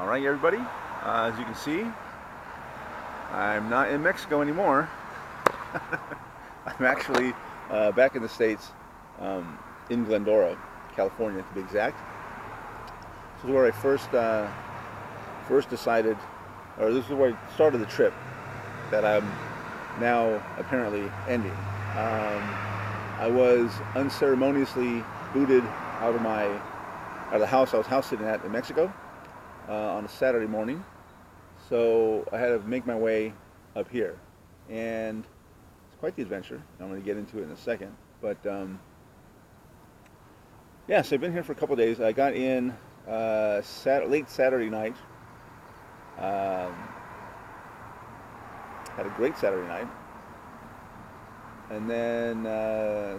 All right, everybody. As you can see, I'm not in Mexico anymore. I'm actually back in the States, in Glendora, California, to be exact. This is where I first decided, or this is where I started the trip that I'm now apparently ending. I was unceremoniously booted out of the house I was house sitting at in Mexico on a Saturday morning. So I had to make my way up here, and it's quite the adventure. I'm going to get into it in a second, but yeah. So I've been here for a couple of days. I got in late Saturday night. Um, had a great Saturday night, and then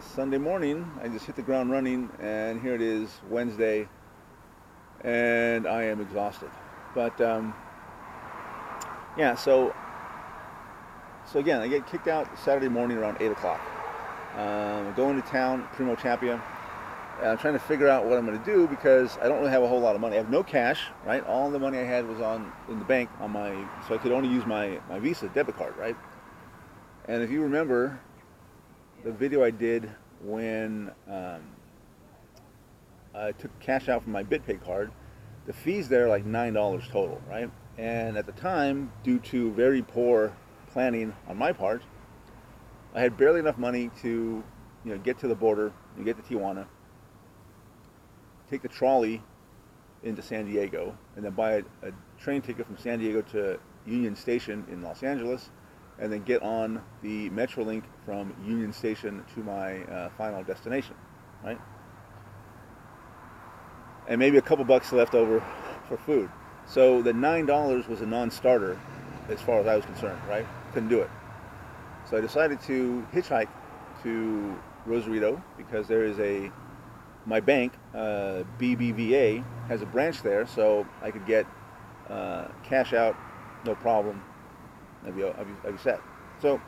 Sunday morning I just hit the ground running, and here it is Wednesday, and I am exhausted. But yeah, so again, I get kicked out Saturday morning around 8 o'clock. I go into town, Primo Tapia. I'm trying to figure out what I'm going to do because I don't really have a whole lot of money. I have no cash, right? All the money I had was in the bank so I could only use my Visa debit card, right? And if you remember the video I did when I took cash out from my BitPay card, the fees there are like $9 total, right? And at the time, due to very poor planning on my part, I had barely enough money to, get to the border, get to Tijuana, take the trolley into San Diego, and then buy a train ticket from San Diego to Union Station in Los Angeles, and then get on the Metrolink from Union Station to my final destination, right? And maybe a couple bucks left over for food. So the $9 was a non-starter as far as I was concerned, right? Couldn't do it. So I decided to hitchhike to Rosarito because my bank, BBVA, has a branch there, so I could get cash out, no problem. I'd be set. So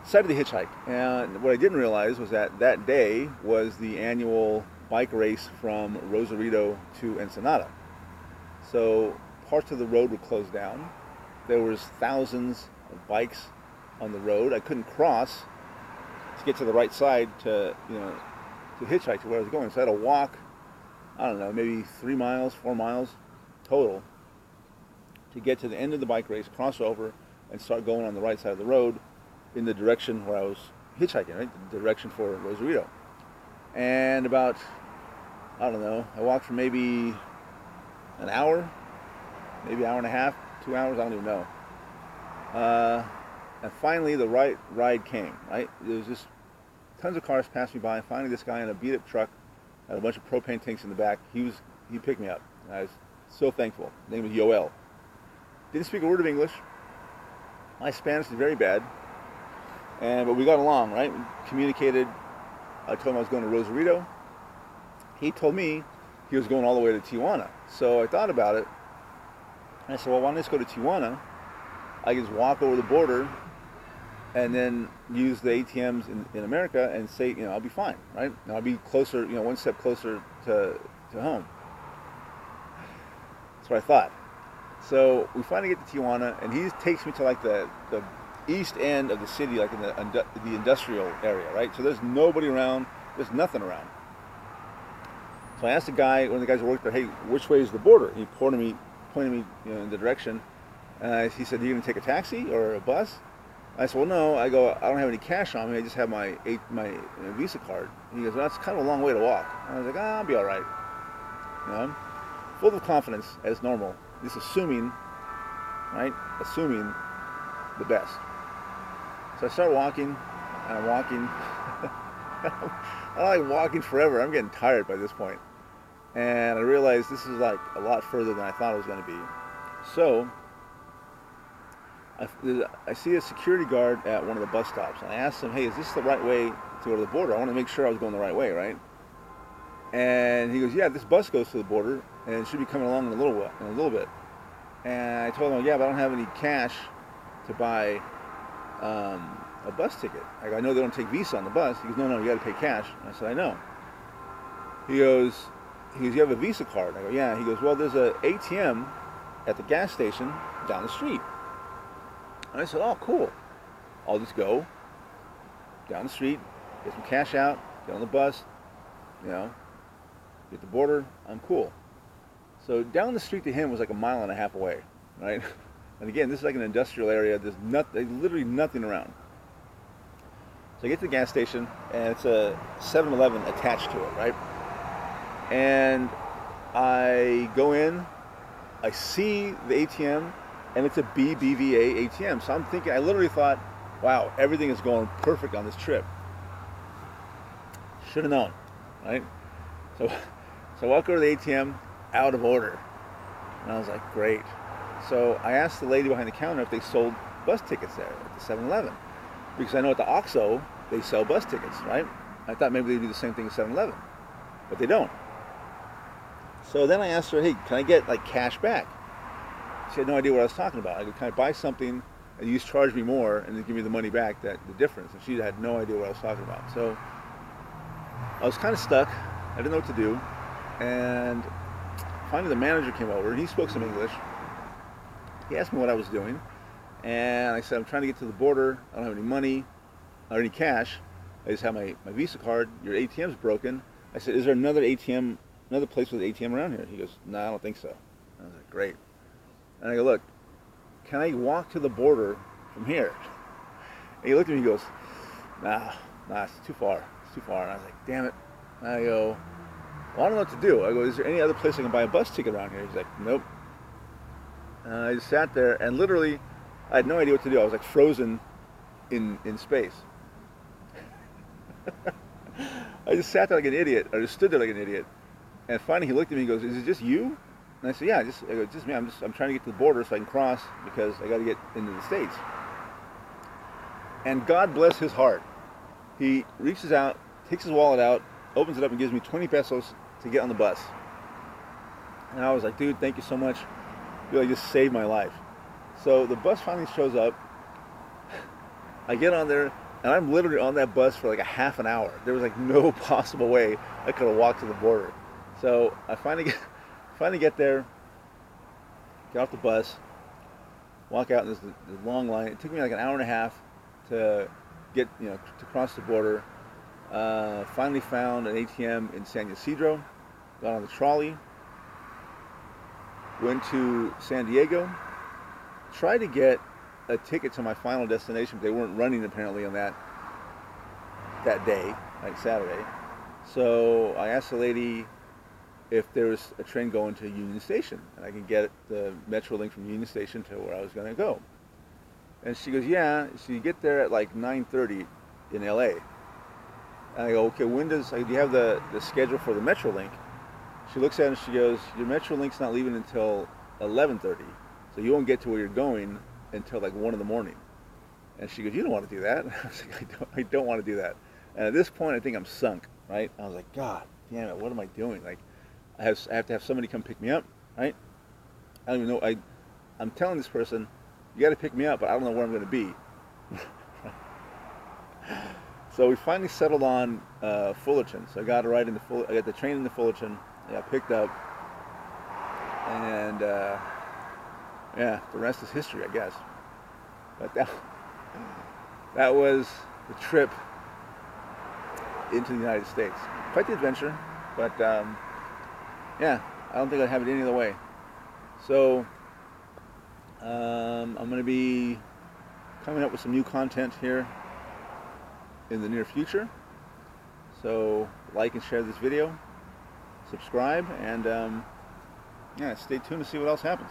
decided to hitchhike. And what I didn't realize was that day was the annual bike race from Rosarito to Ensenada. So parts of the road were closed down. There was thousands of bikes on the road. I couldn't cross to get to the right side to hitchhike to where I was going. So I had to walk, I don't know, maybe 3 miles, 4 miles total to get to the end of the bike race, cross over, and start going on the right side of the road in the direction where I was hitchhiking, right? The direction for Rosarito. And about, I don't know, I walked for maybe an hour, maybe hour and a half, 2 hours, I don't even know. And finally the right ride came, right? There was just tons of cars passed me by. Finally this guy in a beat up truck had a bunch of propane tanks in the back. He picked me up. And I was so thankful. His name was Yoel. Didn't speak a word of English. My Spanish is very bad. But we got along, right? We communicated. I told him I was going to Rosarito. He told me he was going all the way to Tijuana. So I thought about it. And I said, well, why don't I just go to Tijuana? I can just walk over the border and then use the ATMs in America and say, I'll be fine, right? And I'll be closer, one step closer to home. That's what I thought. So we finally get to Tijuana, and he takes me to like the east end of the city, like in the industrial area, right? So there's nobody around, there's nothing around. So I asked the guy, one of the guys who worked there, hey, which way is the border? He pointed me in the direction. He said, are you going to take a taxi or a bus? I said, well, no. I don't have any cash on me. I just have my Visa card. He goes, well, that's kind of a long way to walk. And I was like, I'll be all right. Full of confidence, as normal. Just assuming, right? Assuming the best. So I start walking, and I'm walking. I like walking forever. I'm getting tired by this point. And I realized this is like a lot further than I thought it was going to be. So I see a security guard at one of the bus stops, and I asked him, hey, is this the right way to go to the border? I want to make sure I was going the right way, right? And he goes, yeah, this bus goes to the border, and it should be coming along in a little bit. And I told him, yeah, but I don't have any cash to buy a bus ticket. I know they don't take Visa on the bus. He goes, no, you got to pay cash. And I said, I know. He goes, he goes, you have a Visa card? I go, yeah. He goes, well, there's a ATM at the gas station down the street. And I said, oh, cool. I'll just go down the street, get some cash out, get on the bus, you know, get the border. I'm cool. So down the street to him was like a mile and a half away, right? And again, this is like an industrial area. There's literally nothing around. So I get to the gas station, and it's a 7-Eleven attached to it, right? And I go in, I see the ATM, and it's a BBVA ATM. So I'm thinking, I literally thought, wow, everything is going perfect on this trip. Should have known, right? So I walk over to the ATM, out of order. And I was like, great. So I asked the lady behind the counter if they sold bus tickets there at the 7-Eleven. Because I know at the OXXO, they sell bus tickets, right? I thought maybe they'd do the same thing at 7-Eleven. But they don't. So then I asked her, hey, can I get like cash back? She had no idea what I was talking about. I could kind of buy something and you just charge me more and then give me the money back, the difference. And she had no idea what I was talking about. So I was kind of stuck. I didn't know what to do. And finally the manager came over and he spoke some English. He asked me what I was doing. And I said, I'm trying to get to the border. I don't have any money or any cash. I just have my Visa card. Your ATM's broken. I said, is there another ATM, another place with an ATM around here? He goes, no, I don't think so. I was like, great. And I go, look, can I walk to the border from here? And he looked at me and he goes, nah, it's too far. It's too far. And I was like, damn it. And I go, well, I don't know what to do. I go, is there any other place I can buy a bus ticket around here? He's like, nope. And I just sat there and literally, I had no idea what to do. I was like frozen in space. I just sat there like an idiot. I just stood there like an idiot. And finally he looked at me and goes, is it just you? And I said, yeah, just me. I'm trying to get to the border so I can cross because I got to get into the States. And God bless his heart. He reaches out, takes his wallet out, opens it up and gives me 20 pesos to get on the bus. And I was like, dude, thank you so much. You just saved my life. So the bus finally shows up. I get on there, and I'm literally on that bus for like a half an hour. There was like no possible way I could have walked to the border. So I finally get there, get off the bus, walk out, and there's this long line. It took me like an hour and a half to get, to cross the border. Finally found an ATM in San Ysidro, got on the trolley, went to San Diego, tried to get a ticket to my final destination, but they weren't running apparently on that day, like Saturday. So I asked the lady if there was a train going to Union Station, and I can get the Metrolink from Union Station to where I was going to go. And she goes, yeah. So you get there at like 9:30 in LA. And I go, okay, do you have the schedule for the Metrolink? She looks at it and she goes, your Metrolink's not leaving until 11:30, so you won't get to where you're going until like 1 in the morning. And she goes, you don't want to do that. I was like, I don't want to do that. And at this point, I think I'm sunk, right? I was like, God damn it, what am I doing? Like, I have to have somebody come pick me up, right? I don't even know. I'm telling this person, you got to pick me up, but I don't know where I'm going to be. So we finally settled on Fullerton. So I got I got the train into Fullerton. I got picked up, and yeah, the rest is history, I guess. But that was the trip into the United States. Quite the adventure, but yeah, I don't think I'd have it any other way. So I'm going to be coming up with some new content here in the near future. So like and share this video, subscribe, and yeah, stay tuned to see what else happens.